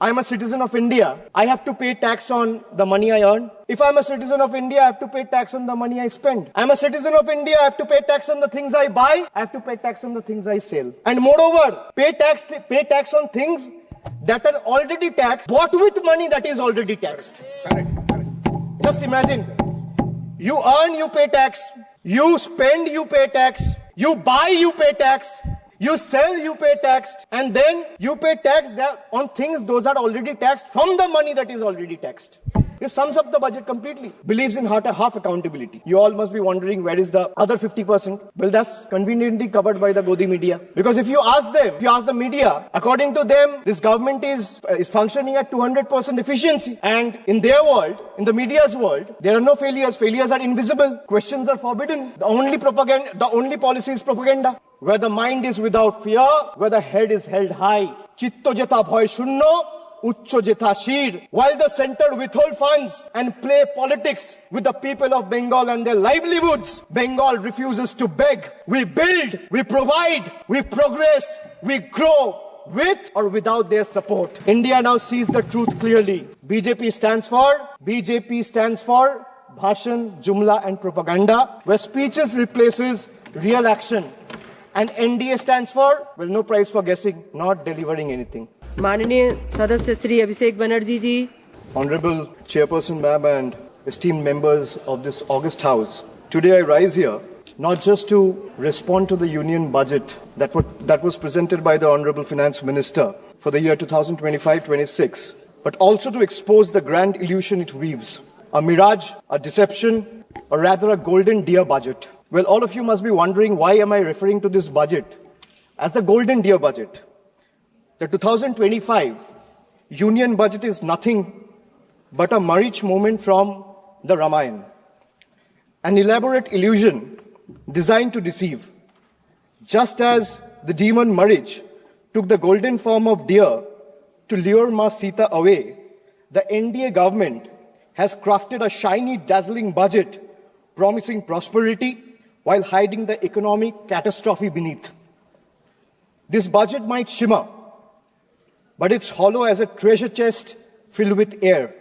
I'm a citizen of India, I have to pay tax on the money I earn. If I'm a citizen of India, I have to pay tax on the money I spend. I'm a citizen of India, I have to pay tax on the things I buy. I have to pay tax on the things I sell. And moreover, pay tax on things that are already taxed, bought with money that is already taxed. Correct. Just imagine, you earn, you pay tax. You spend, you pay tax. You buy, you pay tax. You sell, you pay tax. And then you pay tax on things those are already taxed from the money that is already taxed. This sums up the budget completely. Believes in half accountability. You all must be wondering where is the other 50%. Well, that's conveniently covered by the Godi media. Because if you ask the media, according to them, this government is functioning at 200% efficiency. And in their world, in the media's world, there are no failures. Failures are invisible. Questions are forbidden. The only policy is propaganda. Where the mind is without fear, where the head is held high. Chitto jeta bhoy shunno, Uchcho jetha shir. While the center withhold funds and play politics with the people of Bengal and their livelihoods, Bengal refuses to beg. We build, we provide, we progress, we grow with or without their support. India now sees the truth clearly. BJP stands for Bhashan, Jumla and Propaganda, where speeches replaces real action. And NDA stands for, well, no prize for guessing, not delivering anything. माननीय सदस्य श्री अभिषेक बनर्जी जी, Honorable Chairperson Ma'am and esteemed members of this august house, today I rise here not just to respond to the union budget that was presented by the Honorable Finance Minister for the year 2025-26, but also to expose the grand illusion it weaves, a mirage, a deception, or rather a golden deer budget. Well, all of you must be wondering, why am I referring to this budget as the golden deer budget? The 2025 union budget is nothing but a Marich moment from the Ramayana, an elaborate illusion designed to deceive. Just as the demon Marich took the golden form of deer to lure Ma Sita away, the NDA government has crafted a shiny, dazzling budget promising prosperity while hiding the economic catastrophe beneath. This budget might shimmer, but it's hollow as a treasure chest filled with air.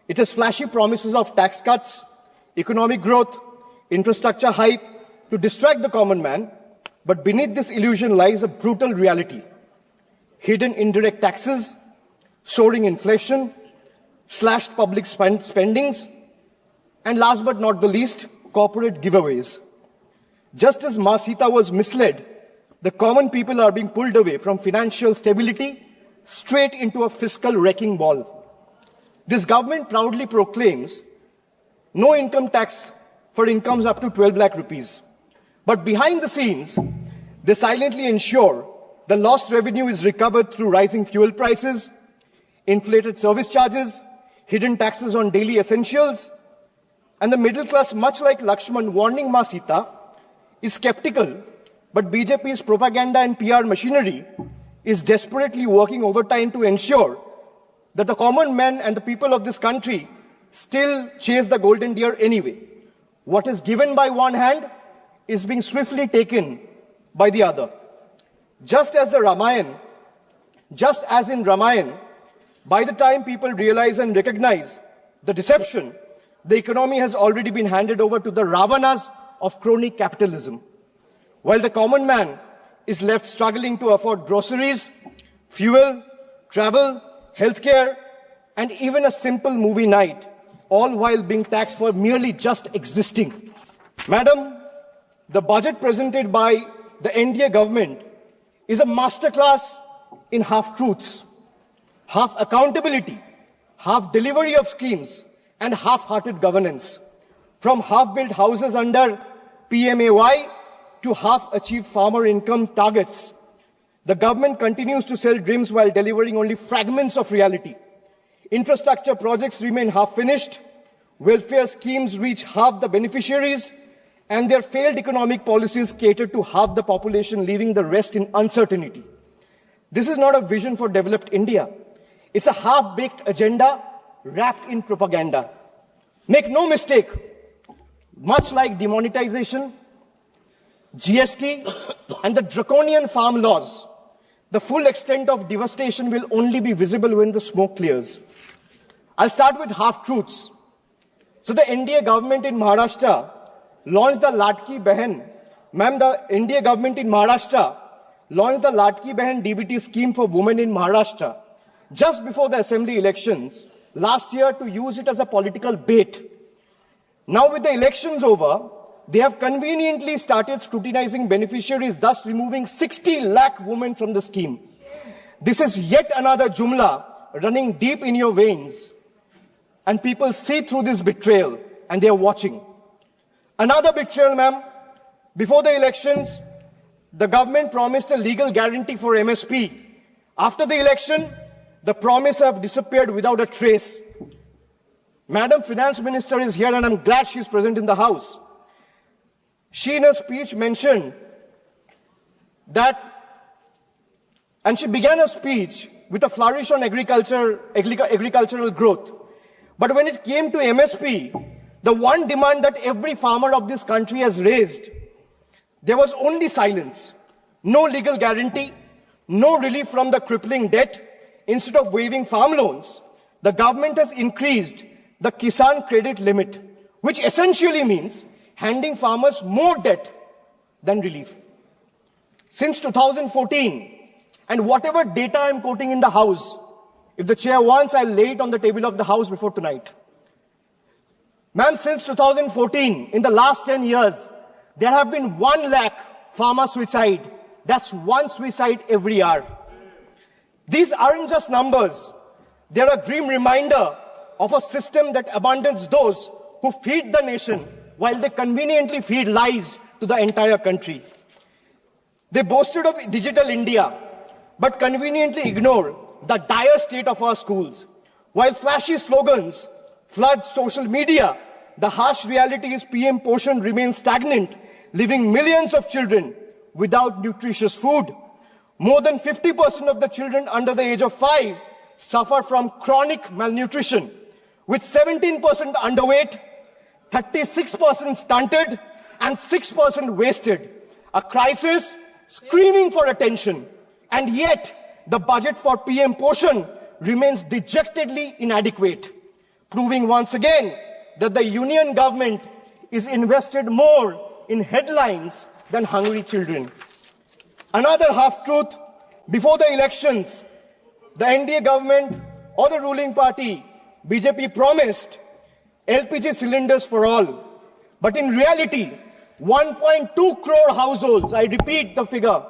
It has flashy promises of tax cuts, economic growth, infrastructure hype to distract the common man, but beneath this illusion lies a brutal reality. Hidden indirect taxes, soaring inflation, slashed public spendings, and last but not the least, corporate giveaways. Just as Ma Sita was misled, the common people are being pulled away from financial stability straight into a fiscal wrecking ball. This government proudly proclaims no income tax for incomes up to 12 lakh rupees. But behind the scenes, they silently ensure the lost revenue is recovered through rising fuel prices, inflated service charges, hidden taxes on daily essentials, and the middle class, much like Lakshman warning Ma Sita, is skeptical, but BJP's propaganda and PR machinery is desperately working overtime to ensure that the common man and the people of this country still chase the golden deer anyway. What is given by one hand is being swiftly taken by the other. Just as in Ramayana, by the time people realize and recognize the deception, the economy has already been handed over to the Ravanas of crony capitalism. While the common man is left struggling to afford groceries, fuel, travel, healthcare, and even a simple movie night, all while being taxed for merely just existing. Madam, the budget presented by the NDA government is a masterclass in half-truths, half accountability, half delivery of schemes, and half-hearted governance. From half-built houses under PMAY to half-achieved farmer income targets, the government continues to sell dreams while delivering only fragments of reality. Infrastructure projects remain half-finished, welfare schemes reach half the beneficiaries, and their failed economic policies cater to half the population, leaving the rest in uncertainty. This is not a vision for developed India. It's a half-baked agenda wrapped in propaganda. Make no mistake, much like demonetization, GST, and the draconian farm laws, the full extent of devastation will only be visible when the smoke clears. I'll start with half-truths. So the NDA government in Maharashtra launched the Ladki Behan. Ma'am, the NDA government in Maharashtra launched the Ladki Behan DBT scheme for women in Maharashtra just before the assembly elections last year to use it as a political bait. Now with the elections over, they have conveniently started scrutinizing beneficiaries, thus removing 60 lakh women from the scheme. This is yet another jumla running deep in your veins. And people see through this betrayal and they are watching. Another betrayal, ma'am. Before the elections, the government promised a legal guarantee for MSP. After the election, the promise have disappeared without a trace. Madam Finance Minister is here and I'm glad she's present in the House. She in her speech mentioned that, and she began her speech with a flourish on agricultural growth. But when it came to MSP, the one demand that every farmer of this country has raised, there was only silence. No legal guarantee, no relief from the crippling debt. Instead of waiving farm loans, the government has increased the Kisan credit limit, which essentially means handing farmers more debt than relief. Since 2014, and whatever data I'm quoting in the House, if the chair wants, I'll lay it on the table of the House before tonight. Ma'am, since 2014, in the last 10 years, there have been 1 lakh farmer suicide. That's one suicide every hour. These aren't just numbers. They're a grim reminder of a system that abandons those who feed the nation while they conveniently feed lies to the entire country. They boasted of digital India, but conveniently ignore the dire state of our schools. While flashy slogans flood social media, the harsh reality is PM Poshan remains stagnant, leaving millions of children without nutritious food. More than 50% of the children under the age of 5 suffer from chronic malnutrition, with 17% underweight, 36% stunted, and 6% wasted. A crisis screaming for attention. And yet, the budget for PM Poshan remains dejectedly inadequate, proving once again that the union government is invested more in headlines than hungry children. Another half-truth, before the elections, the NDA government or the ruling party, BJP, promised LPG cylinders for all. But in reality, 1.2 crore households, I repeat the figure,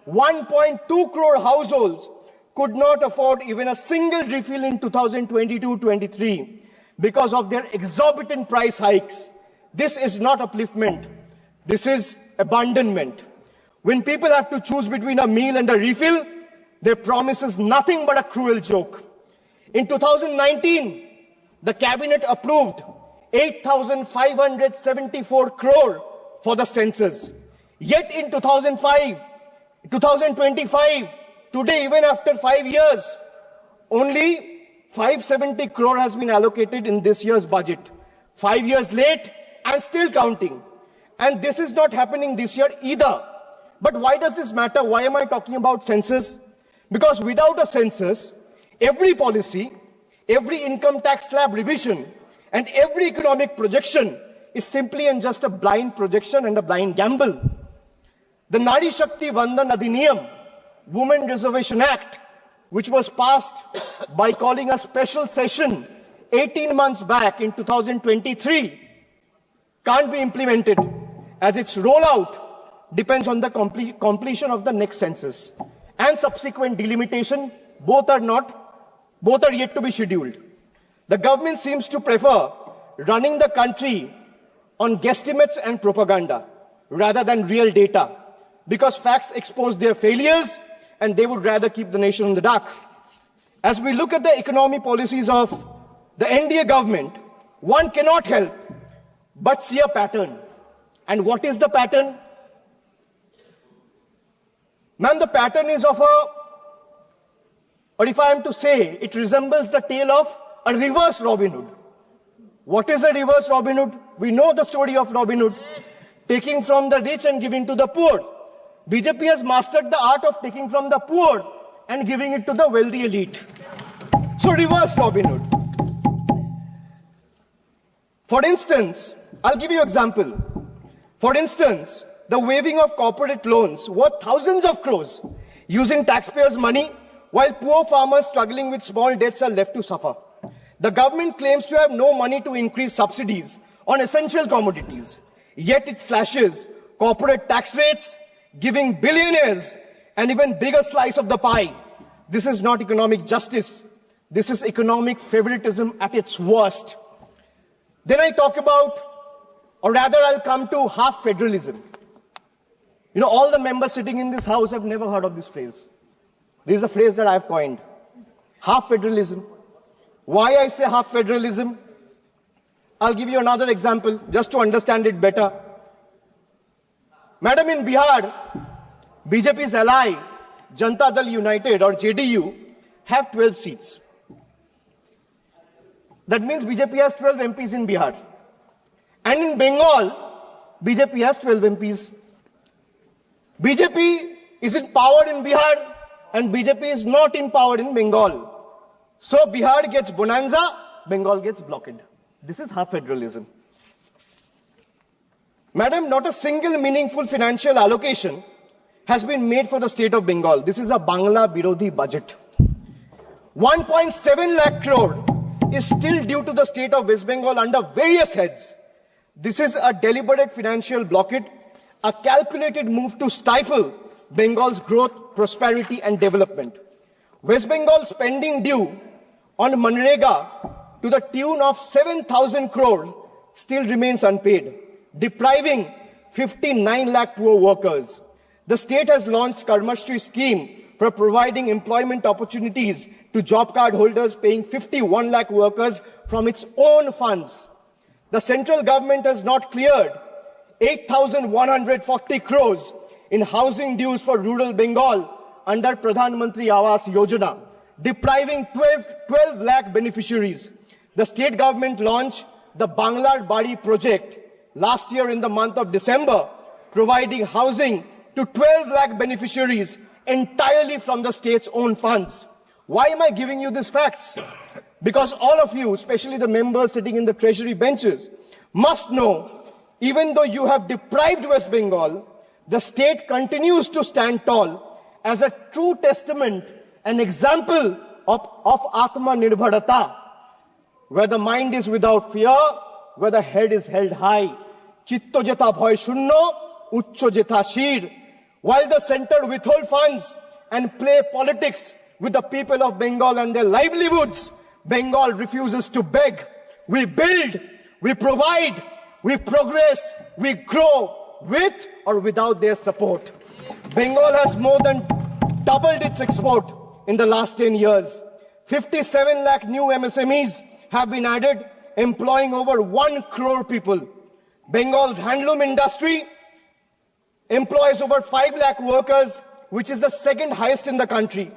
1.2 crore households could not afford even a single refill in 2022-23 because of their exorbitant price hikes. This is not upliftment. This is abandonment. When people have to choose between a meal and a refill, their promise is nothing but a cruel joke. In 2019, the cabinet approved 8,574 crore for the census. Yet in 2025, today, even after 5 years, only 570 crore has been allocated in this year's budget. 5 years late and still counting. And this is not happening this year either. But why does this matter? Why am I talking about census? Because without a census, every policy, every income tax slab revision, and every economic projection is simply and just a blind projection and a blind gamble. The Nari Shakti Vandan Adhiniyam, Women Reservation Act, which was passed by calling a special session 18 months back in 2023, can't be implemented as its rollout depends on the completion of the next census and subsequent delimitation. Both are yet to be scheduled. The government seems to prefer running the country on guesstimates and propaganda rather than real data, because facts expose their failures and they would rather keep the nation in the dark. As we look at the economy policies of the NDA government, one cannot help but see a pattern. And what is the pattern? Ma'am, the pattern is of or if I am to say, it resembles the tale of a reverse Robin Hood. What is a reverse Robin Hood? We know the story of Robin Hood, taking from the rich and giving to the poor. BJP has mastered the art of taking from the poor and giving it to the wealthy elite. So reverse Robin Hood. For instance, I'll give you an example. For instance, the waiving of corporate loans worth thousands of crores using taxpayers' money while poor farmers struggling with small debts are left to suffer. The government claims to have no money to increase subsidies on essential commodities, yet it slashes corporate tax rates, giving billionaires an even bigger slice of the pie. This is not economic justice. This is economic favoritism at its worst. Then I talk about, or rather I'll come to half federalism. You know, all the members sitting in this house have never heard of this phrase. This is a phrase that I've coined. Half federalism. Why I say half federalism? I'll give you another example just to understand it better. Madam, in Bihar, BJP's ally, Janata Dal United or JDU, have 12 seats. That means BJP has 12 MPs in Bihar. And in Bengal, BJP has 12 MPs. BJP is in power in Bihar and BJP is not in power in Bengal. So Bihar gets bonanza, Bengal gets blockade. This is half federalism. Madam, not a single meaningful financial allocation has been made for the state of Bengal. This is a Bangla Birodhi budget. 1.7 lakh crore is still due to the state of West Bengal under various heads. This is a deliberate financial blockade, a calculated move to stifle Bengal's growth, prosperity and development. West Bengal's spending due on Manrega to the tune of 7,000 crore still remains unpaid, depriving 59 lakh poor workers. The state has launched Karmashri scheme for providing employment opportunities to job card holders, paying 51 lakh workers from its own funds. The central government has not cleared 8,140 crores in housing dues for rural Bengal under Pradhan Mantri Awas Yojana, depriving 12 lakh beneficiaries. The state government launched the Banglar Bari project last year in the month of December, providing housing to 12 lakh beneficiaries entirely from the state's own funds. Why am I giving you these facts? Because all of you, especially the members sitting in the treasury benches, must know, even though you have deprived West Bengal, the state continues to stand tall as a true testament, an example of Atma Nirbharata, where the mind is without fear, where the head is held high. Chitto jeta bhoy shunno, uchcho jeta shir. While the center withhold funds and play politics with the people of Bengal and their livelihoods, Bengal refuses to beg. We build, we provide, we progress, we grow with or without their support. Bengal has more than doubled its export in the last 10 years. 57 lakh new MSMEs have been added, employing over 1 crore people. Bengal's handloom industry employs over 5 lakh workers, which is the second highest in the country.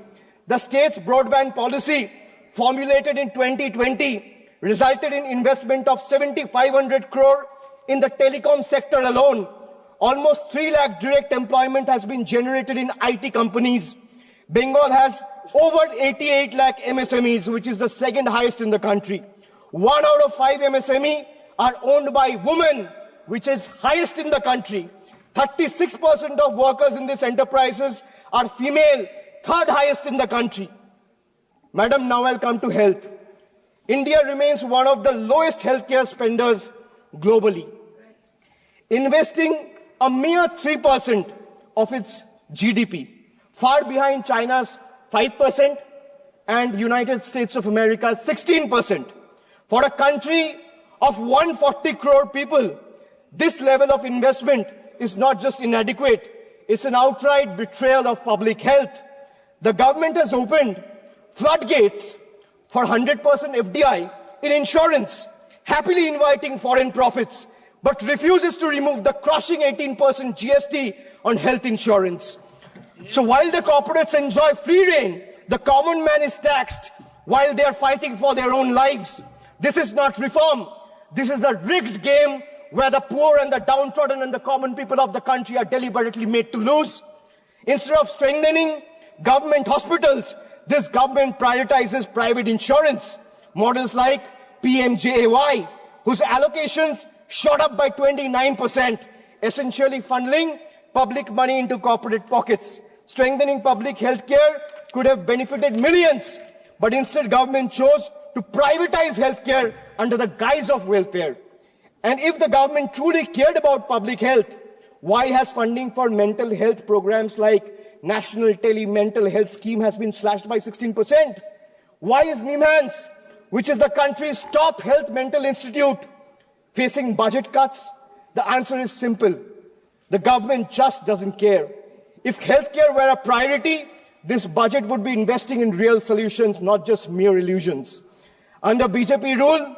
The state's broadband policy, formulated in 2020, resulted in investment of 7,500 crore in the telecom sector alone. Almost 3 lakh direct employment has been generated in IT companies. Bengal has over 88 lakh MSMEs, which is the second highest in the country. 1 out of 5 MSME are owned by women, which is highest in the country. 36% of workers in these enterprises are female, third highest in the country. Madam, now I'll come to health. India remains one of the lowest healthcare spenders globally, investing a mere 3% of its GDP, far behind China's 5% and United States of America's 16%. For a country of 140 crore people, this level of investment is not just inadequate, it's an outright betrayal of public health. The government has opened floodgates for 100% FDI in insurance, happily inviting foreign profits, but refuses to remove the crushing 18% GST on health insurance. So while the corporates enjoy free rein, the common man is taxed while they are fighting for their own lives. This is not reform. This is a rigged game where the poor and the downtrodden and the common people of the country are deliberately made to lose. Instead of strengthening government hospitals, this government prioritizes private insurance. Models like PMJAY, whose allocations shot up by 29%, essentially funneling public money into corporate pockets. Strengthening public health care could have benefited millions, but instead government chose to privatize healthcare under the guise of welfare. And if the government truly cared about public health, why has funding for mental health programs like National Tele-Mental Health Scheme has been slashed by 16%? Why is NIMHANS, which is the country's top health mental institute, facing budget cuts? The answer is simple. The government just doesn't care. If healthcare were a priority, this budget would be investing in real solutions, not just mere illusions. Under BJP rule,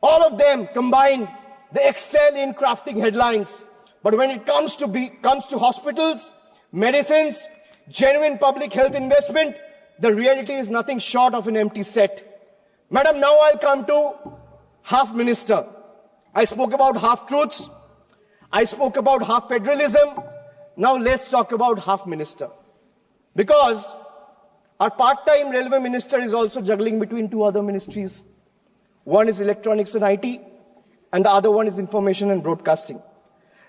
all of them combined, they excel in crafting headlines. But when it comes to hospitals, medicines, genuine public health investment, the reality is nothing short of an empty set. Madam, now I'll come to half minister. I spoke about half truths. I spoke about half federalism. Now let's talk about half minister. Because our part-time railway minister is also juggling between two other ministries. One is electronics and IT, and the other one is information and broadcasting.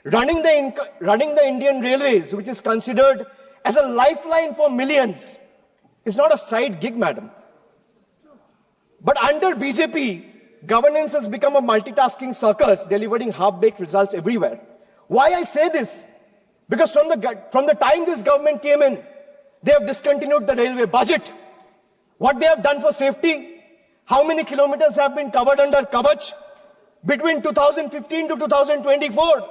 Running the Indian Railways, which is considered as a lifeline for millions, is not a side gig, madam. But under BJP, governance has become a multitasking circus, delivering half-baked results everywhere. Why I say this? Because from the time this government came in, they have discontinued the railway budget. What they have done for safety? How many kilometers have been covered under Kavach? Between 2015 to 2024,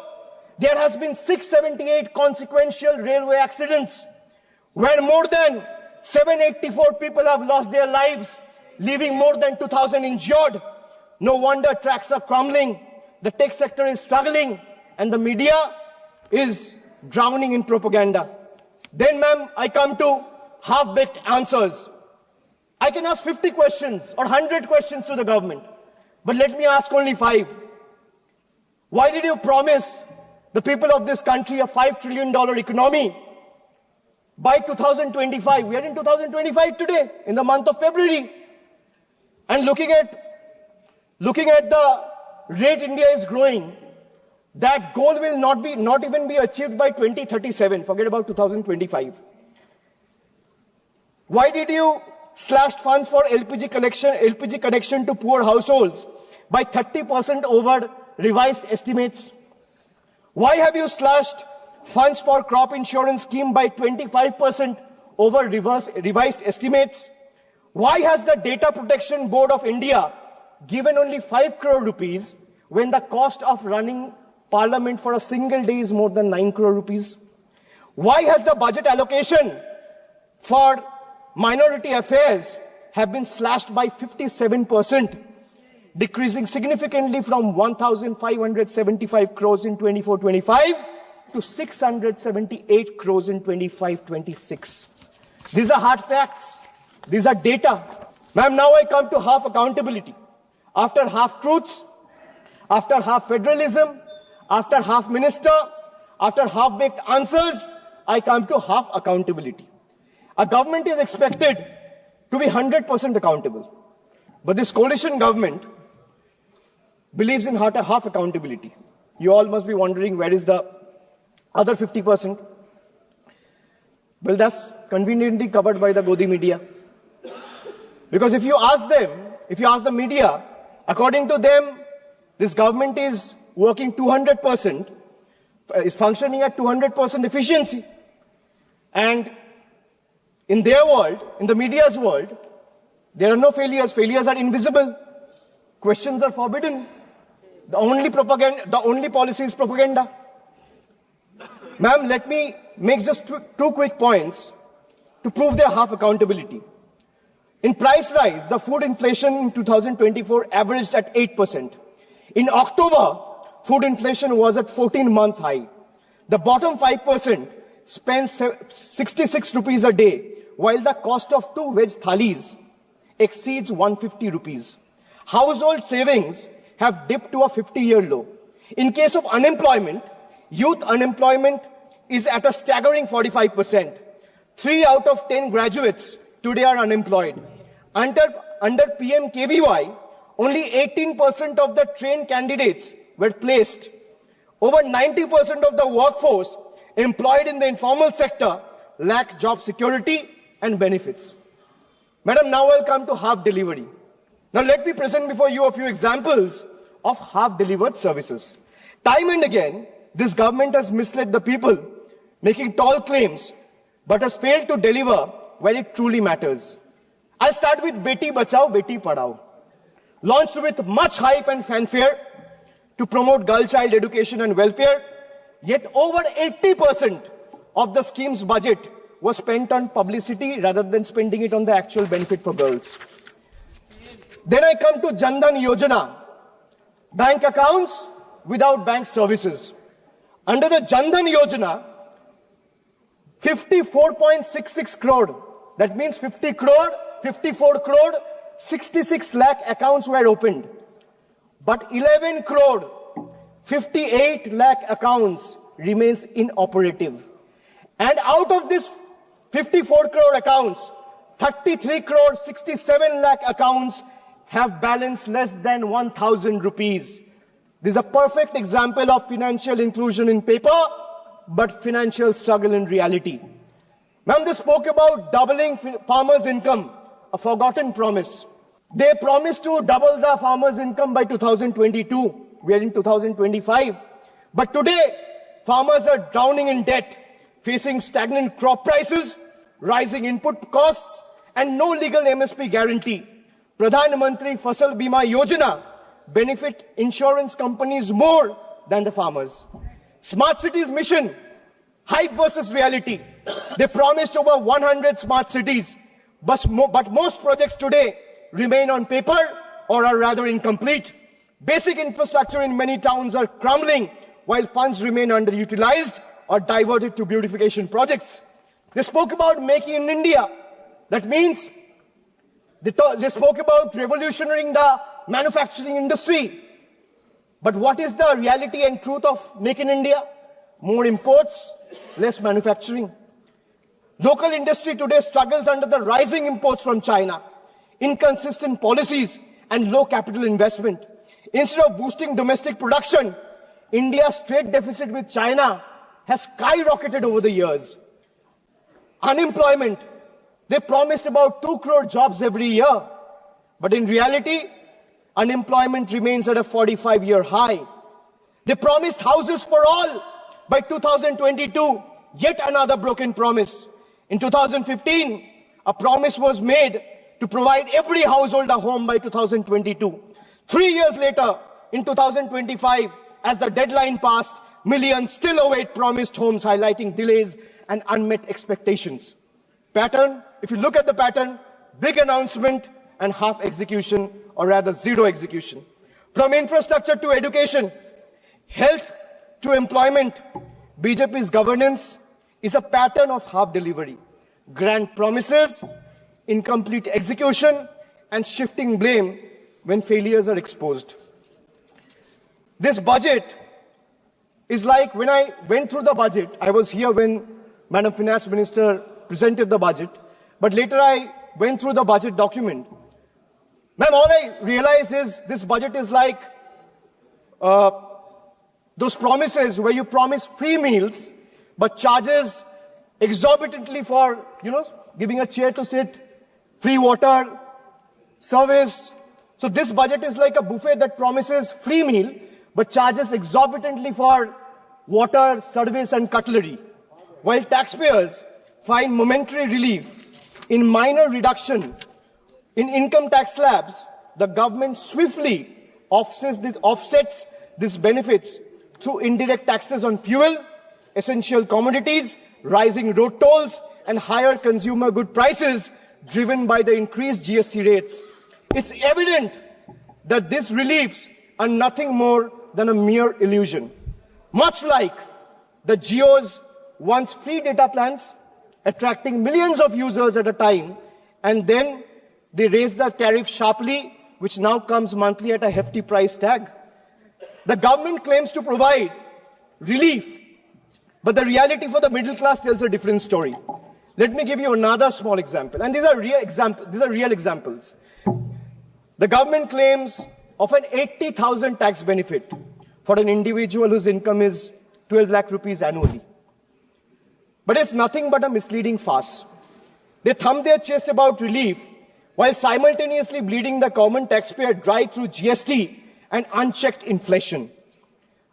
there has been 678 consequential railway accidents, where more than 784 people have lost their lives, leaving more than 2,000 injured. No wonder tracks are crumbling, the tech sector is struggling, and the media is drowning in propaganda. Then, ma'am, I come to half-baked answers. I can ask 50 questions or 100 questions to the government, but let me ask only 5. Why did you promise the people of this country a $5 trillion economy by 2025? We are in 2025 today, in the month of February. And looking at the rate India is growing, that goal will not even be achieved by 2037. Forget about 2025. Why did you slash funds for LPG connection to poor households by 30% over revised estimates? Why have you slashed funds for crop insurance scheme by 25% over revised estimates? Why has the Data Protection Board of India given only 5 crore rupees when the cost of running Parliament for a single day is more than 9 crore rupees? Why has the budget allocation for minority affairs have been slashed by 57%, decreasing significantly from 1,575 crores in 24-25 to 678 crores in 25-26. These are hard facts. These are data. Ma'am, now I come to half accountability. After half truths, after half federalism, after half minister, after half-baked answers, I come to half accountability. A government is expected to be 100% accountable. But this coalition government believes in half accountability. You all must be wondering, where is the other 50%? Well, that's conveniently covered by the Godi media. Because if you ask the media, according to them, this government is working 200%, is functioning at 200% efficiency. And in their world, in the media's world, there are no failures. Failures are invisible. Questions are forbidden. The only policy is propaganda. Ma'am, let me make just two quick points to prove their half accountability. In price rise, the food inflation in 2024 averaged at 8%. In October, food inflation was at 14-month high. The bottom 5% spends 66 rupees a day, while the cost of 2 veg thalis exceeds 150 rupees. Household savings have dipped to a 50-year low. In case of unemployment, youth unemployment is at a staggering 45%. 3 out of 10 graduates today are unemployed. Under PMKVY, only 18% of the trained candidates were placed. Over 90% of the workforce employed in the informal sector lack job security and benefits. Madam, now I'll come to half delivery. Now let me present before you a few examples of half-delivered services. Time and again, this government has misled the people, making tall claims, but has failed to deliver where it truly matters. I'll start with Beti Bachao, Beti Padhao. Launched with much hype and fanfare to promote girl child education and welfare, yet over 80% of the scheme's budget was spent on publicity rather than spending it on the actual benefit for girls. Then I come to Jan Dhan Yojana, bank accounts without bank services. Under the Jan Dhan Yojana, 54.66 crore, that means 50 crore, 54 crore, 66 lakh accounts were opened. But 11 crore, 58 lakh accounts remains inoperative. And out of this 54 crore accounts, 33 crore, 67 lakh accounts have balance less than 1,000 rupees. This is a perfect example of financial inclusion in paper, but financial struggle in reality. Ma'am, they spoke about doubling farmers' income, a forgotten promise. They promised to double the farmers' income by 2022. We are in 2025. But today, farmers are drowning in debt, facing stagnant crop prices, rising input costs, and no legal MSP guarantee. Pradhan Mantri Fasal Bima Yojana benefit insurance companies more than the farmers. Smart Cities Mission, hype versus reality. They promised over 100 smart cities, but most projects today remain on paper or are rather incomplete. Basic infrastructure in many towns are crumbling while funds remain underutilized or diverted to beautification projects. They spoke about making in India. That means they spoke about revolutionizing the manufacturing industry. But what is the reality and truth of Make in India? More imports, less manufacturing. Local industry today struggles under the rising imports from China, inconsistent policies, and low capital investment. Instead of boosting domestic production, India's trade deficit with China has skyrocketed over the years. Unemployment, they promised about 2 crore jobs every year. But in reality, unemployment remains at a 45-year high. They promised houses for all by 2022, yet another broken promise. In 2015, a promise was made to provide every household a home by 2022. 3 years later, in 2025, as the deadline passed, millions still await promised homes, highlighting delays and unmet expectations. Pattern, if you look at the pattern, big announcement and half execution, or rather zero execution. From infrastructure to education, health to employment, BJP's governance is a pattern of half delivery. Grand promises, incomplete execution, and shifting blame when failures are exposed. This budget is like when I went through the budget, I was here when Madam Finance Minister presented the budget, but later I went through the budget document. Ma'am, all I realized is this budget is like those promises where you promise free meals, but charges exorbitantly for, giving a chair to sit, free water, service. So this budget is like a buffet that promises free meal, but charges exorbitantly for water, service, and cutlery. While taxpayers find momentary relief in minor reduction in income tax slabs, the government swiftly offsets these benefits through indirect taxes on fuel, essential commodities, rising road tolls, and higher consumer good prices driven by the increased GST rates. It's evident that these reliefs are nothing more than a mere illusion. Much like the Jio's once free data plans, attracting millions of users at a time, and then they raised the tariff sharply, which now comes monthly at a hefty price tag. The government claims to provide relief But the reality for the middle class tells a different story. Let me give you another small example. And these are real examples. The government claims of an 80,000 tax benefit for an individual whose income is 12 lakh rupees annually. But it's nothing but a misleading farce. They thumb their chest about relief while simultaneously bleeding the common taxpayer dry through GST and unchecked inflation.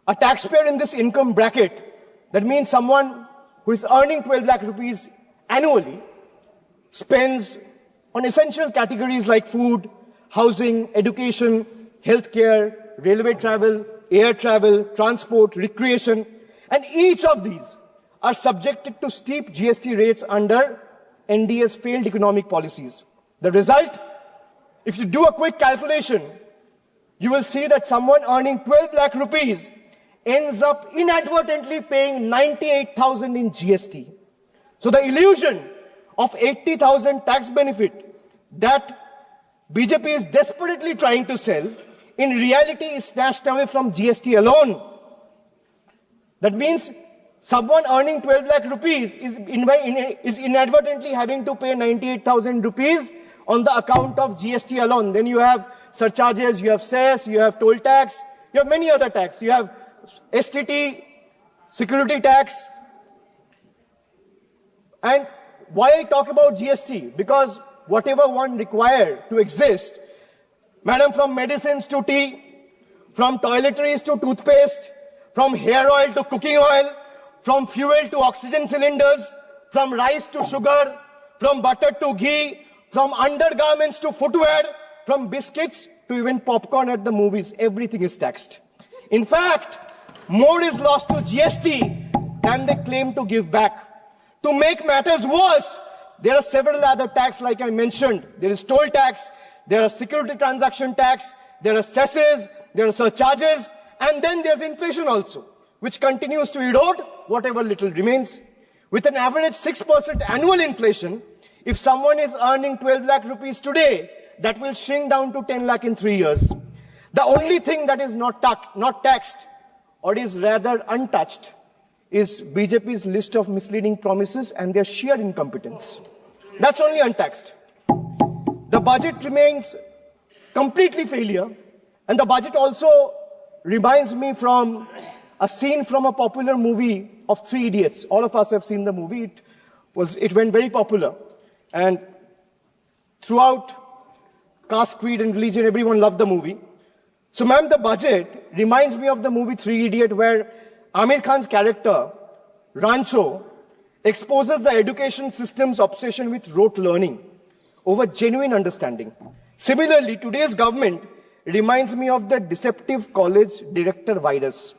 A taxpayer in this income bracket, that means someone who is earning 12 lakh rupees annually, spends on essential categories like food, housing, education, healthcare, railway travel, air travel, transport, recreation, and each of these are subjected to steep GST rates under NDA's failed economic policies. The result, if you do a quick calculation, you will see that someone earning 12 lakh rupees ends up inadvertently paying 98,000 in GST. So the illusion of 80,000 tax benefit that BJP is desperately trying to sell, in reality is snatched away from GST alone. That means someone earning 12 lakh rupees is inadvertently having to pay 98,000 rupees on the account of GST alone. Then you have surcharges, you have cess, you have toll tax, you have many other tax. You have STT, security tax. And why I talk about GST? Because whatever one required to exist, madam, from medicines to tea, from toiletries to toothpaste, from hair oil to cooking oil, from fuel to oxygen cylinders, from rice to sugar, from butter to ghee, from undergarments to footwear, from biscuits to even popcorn at the movies, everything is taxed. In fact, more is lost to GST than they claim to give back. To make matters worse, there are several other taxes like I mentioned. There is toll tax, there are security transaction tax, there are cesses, there are surcharges, and then there's inflation also, which continues to erode whatever little remains. With an average 6% annual inflation, if someone is earning 12 lakh rupees today, that will shrink down to 10 lakh in 3 years. The only thing that is not taxed, or is rather untouched, is BJP's list of misleading promises and their sheer incompetence. That's only untaxed. The budget remains completely failure, and the budget also reminds me from a scene from a popular movie of Three Idiots. All of us have seen the movie. It went very popular. And throughout caste, creed and religion, everyone loved the movie. So ma'am, the budget reminds me of the movie Three Idiots, where Amir Khan's character, Rancho, exposes the education system's obsession with rote learning over genuine understanding. Similarly, today's government reminds me of the deceptive college director virus.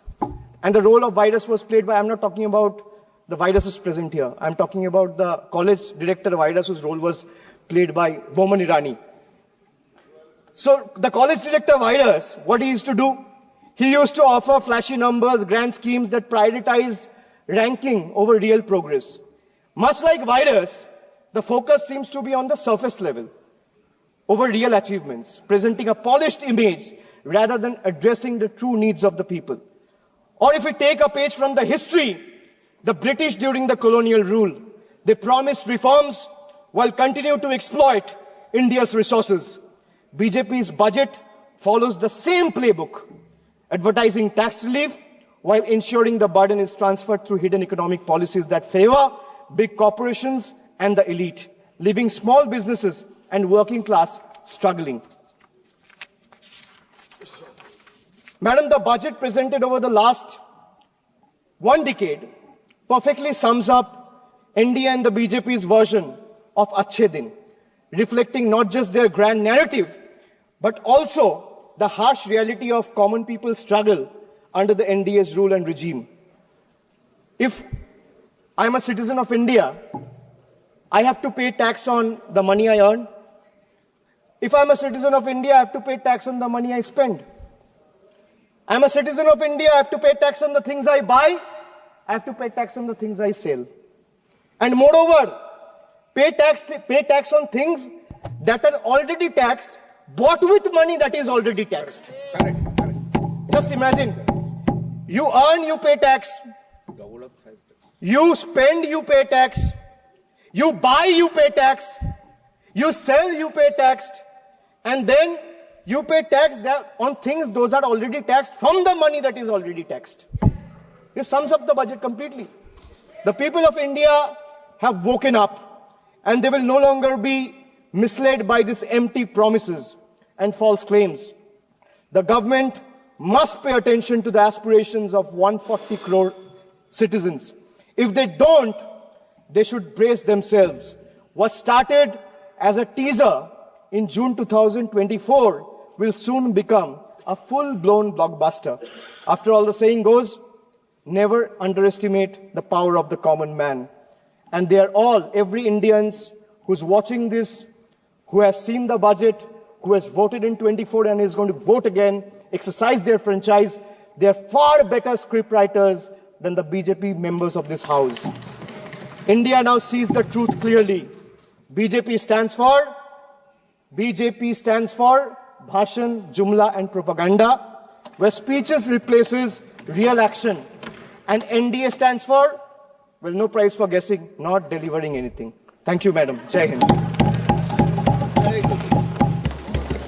And the role of virus was played by, I'm not talking about the viruses present here. I'm talking about the college director virus whose role was played by Boman Irani. So the college director virus, what he used to do? He used to offer flashy numbers, grand schemes that prioritized ranking over real progress. Much like virus, the focus seems to be on the surface level over real achievements, presenting a polished image rather than addressing the true needs of the people. Or if we take a page from the history, the British during the colonial rule, they promised reforms while continuing to exploit India's resources. BJP's budget follows the same playbook, advertising tax relief while ensuring the burden is transferred through hidden economic policies that favor big corporations and the elite, leaving small businesses and working class struggling. Madam, the budget presented over the last 1 decade perfectly sums up India and the BJP's version of Achhe Din, reflecting not just their grand narrative, but also the harsh reality of common people's struggle under the NDA's rule and regime. If I'm a citizen of India, I have to pay tax on the money I earn. If I'm a citizen of India, I have to pay tax on the money I spend. I'm a citizen of India, I have to pay tax on the things I buy. I have to pay tax on the things I sell. And moreover, pay tax on things that are already taxed, bought with money that is already taxed. Correct. Just imagine, you earn, you pay tax. You spend, you pay tax. You buy, you pay tax. You sell, you pay tax. And then you pay tax on things those are already taxed from the money that is already taxed. This sums up the budget completely. The people of India have woken up, and they will no longer be misled by these empty promises and false claims. The government must pay attention to the aspirations of 140 crore citizens. If they don't, they should brace themselves. What started as a teaser in June 2024 will soon become a full-blown blockbuster. After all, the saying goes, never underestimate the power of the common man. And they are all, every Indian who's watching this, who has seen the budget, who has voted in 24 and is going to vote again, exercise their franchise, they are far better scriptwriters than the BJP members of this house. India now sees the truth clearly. BJP stands for Bhashan, Jumla and Propaganda, where speeches replaces real action. And NDA stands for, well, no prize for guessing, not delivering anything. Thank you, Madam. Jai Hind.